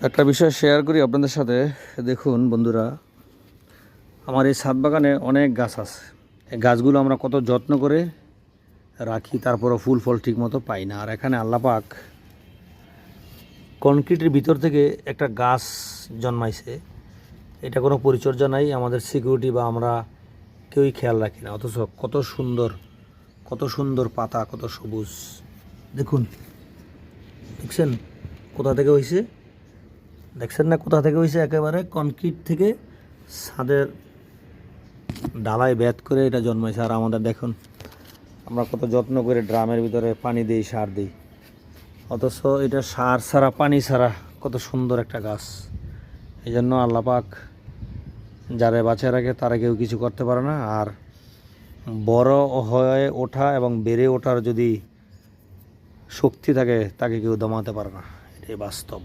একটা বিষয় শেয়ার করি আপনাদের সাথে। দেখুন বন্ধুরা, আমার এই ছাদ বাগানে অনেক গাছ আছে। এই গাছগুলো আমরা কত যত্ন করে রাখি, তারপরও ফুল ফল ঠিক মতো পাই না। আর এখানে আল্লাহ পাক কনক্রিটের ভিতর থেকে একটা গাছ জন্মাইছে। এটা কোনো পরিচর্যা নাই, আমাদের সিকিউরিটি বা আমরা কেউই খেয়াল রাখি না, অথচ কত সুন্দর পাতা, কত সবুজ। দেখুন, দেখছেন কোথা থেকে হয়েছে? দেখছেন না কোথা থেকে হয়েছে? একেবারে কনক্রিট থেকে ছাদের ডালায় বেত করে এটা জন্মাইছে। আর আমাদের দেখুন, আমরা কত যত্ন করে ড্রামের ভিতরে পানি দিই, সার দিই, অথচ এটা সার ছাড়া, পানি ছাড়া কত সুন্দর একটা গাছ। এই জন্য আল্লাহ পাক যারা বাঁচিয়ে রাখে তারা কেউ কিছু করতে পারে না। আর বড় হয়ে ওঠা এবং বেড়ে ওঠার যদি শক্তি থাকে, তাকে কেউ দমাতে পারে না। এটাই বাস্তব।